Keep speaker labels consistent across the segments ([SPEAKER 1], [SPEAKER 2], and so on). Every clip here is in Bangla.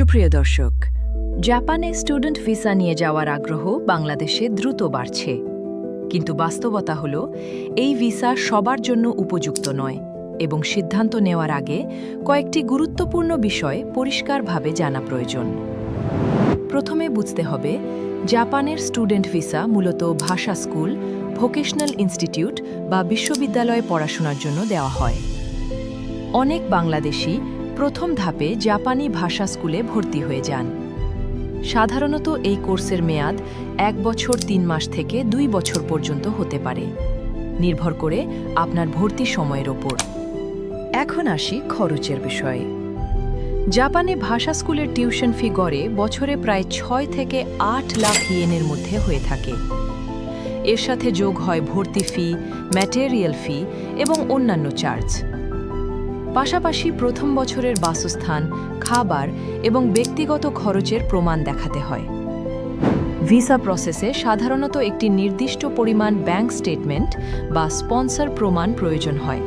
[SPEAKER 1] সুপ্রিয় দর্শক, জাপানে স্টুডেন্ট ভিসা নিয়ে যাওয়ার আগ্রহ বাংলাদেশে দ্রুত বাড়ছে। কিন্তু বাস্তবতা হলো, এই ভিসা সবার জন্য উপযুক্ত নয় এবং সিদ্ধান্ত নেওয়ার আগে কয়েকটি গুরুত্বপূর্ণ বিষয় পরিষ্কারভাবে জানা প্রয়োজন। প্রথমে বুঝতে হবে, জাপানের স্টুডেন্ট ভিসা মূলত ভাষা স্কুল, ভোকেশনাল ইনস্টিটিউট বা বিশ্ববিদ্যালয়ে পড়াশোনার জন্য দেওয়া হয়। অনেক বাংলাদেশি প্রথম ধাপে জাপানি ভাষা স্কুলে ভর্তি হয়ে যান। সাধারণত এই কোর্সের মেয়াদ 1 বছর 3 মাস থেকে 2 বছর পর্যন্ত হতে পারে, নির্ভর করে আপনার ভর্তি সময়ের ওপর। এখন আসি খরচের বিষয়ে। জাপানে ভাষা স্কুলের টিউশন ফি গড়ে বছরে প্রায় 6 থেকে 8 লাখ ইয়েনের মধ্যে হয়ে থাকে। এর সাথে যোগ হয় ভর্তি ফি, ম্যাটেরিয়াল ফি এবং অন্যান্য চার্জ। পাশাপাশি প্রথম বছরের বাসস্থান, খাবার এবং ব্যক্তিগত খরচের প্রমাণ দেখাতে হয়। ভিসা প্রসেসে সাধারণত একটি নির্দিষ্ট পরিমাণ ব্যাংক স্টেটমেন্ট বা স্পন্সর প্রমাণ প্রয়োজন হয়,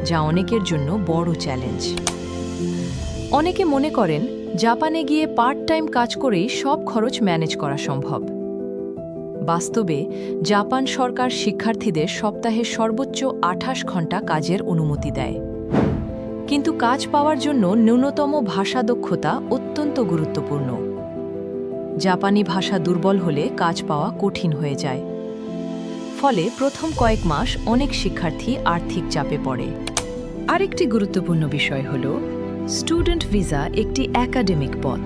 [SPEAKER 1] যা অনেকের জন্য বড় চ্যালেঞ্জ। অনেকে মনে করেন জাপানে গিয়ে পার্ট টাইম কাজ করেই সব খরচ ম্যানেজ করা সম্ভব। বাস্তবে জাপান সরকার শিক্ষার্থীদের সপ্তাহে সর্বোচ্চ 28 ঘন্টা কাজের অনুমতি দেয়। কিন্তু কাজ পাওয়ার জন্য ন্যূনতম ভাষা দক্ষতা অত্যন্ত গুরুত্বপূর্ণ। জাপানি ভাষা দুর্বল হলে কাজ পাওয়া কঠিন হয়ে যায়। ফলে প্রথম কয়েক মাস অনেক শিক্ষার্থী আর্থিক চাপে পড়ে। আরেকটি গুরুত্বপূর্ণ বিষয় হল, স্টুডেন্ট ভিসা একটি একাডেমিক পথ।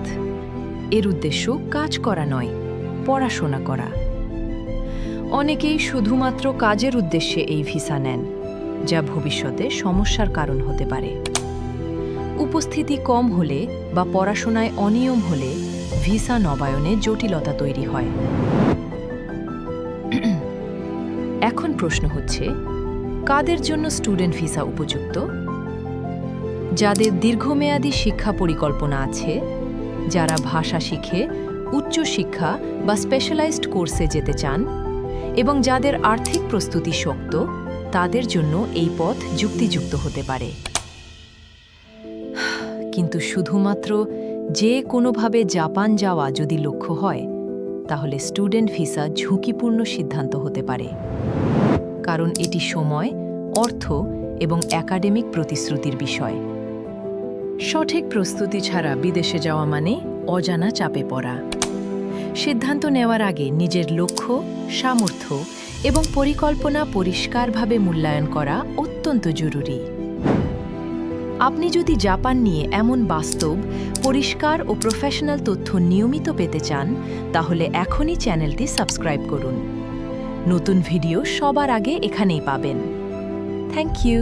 [SPEAKER 1] এর উদ্দেশ্য কাজ করা নয়, পড়াশোনা করা। অনেকেই শুধুমাত্র কাজের উদ্দেশ্যে এই ভিসা নেন, যা ভবিষ্যতে সমস্যার কারণ হতে পারে। উপস্থিতি কম হলে বা পড়াশোনায় অনিয়ম হলে ভিসা নবায়নে জটিলতা তৈরি হয়। এখন প্রশ্ন হচ্ছে, কাদের জন্য স্টুডেন্ট ভিসা উপযুক্ত? যাদের দীর্ঘমেয়াদী শিক্ষা পরিকল্পনা আছে, যারা ভাষা শিখে উচ্চ শিক্ষা বা স্পেশালাইজড কোর্সে যেতে চান, এবং যাদের আর্থিক প্রস্তুতি শক্ত, তাদের জন্য এই পথ যুক্তিযুক্ত হতে পারে। কিন্তু শুধুমাত্র যে কোনোভাবে জাপান যাওয়া যদি লক্ষ্য হয়, তাহলে স্টুডেন্ট ভিসা ঝুঁকিপূর্ণ সিদ্ধান্ত হতে পারে, কারণ এটি সময়, অর্থ এবং একাডেমিক প্রতিশ্রুতির বিষয়। সঠিক প্রস্তুতি ছাড়া বিদেশে যাওয়া মানে অজানা চাপে পড়া। সিদ্ধান্ত নেওয়ার আগে নিজের লক্ষ্য, সামর্থ্য এবং পরিকল্পনা পরিষ্কারভাবে মূল্যায়ন করা অত্যন্ত জরুরি। আপনি যদি জাপান নিয়ে এমন বাস্তব, পরিষ্কার ও প্রফেশনাল তথ্য নিয়মিত পেতে চান, তাহলে এখনই চ্যানেলটি সাবস্ক্রাইব করুন। নতুন ভিডিও সবার আগে এখানেই পাবেন। Thank you.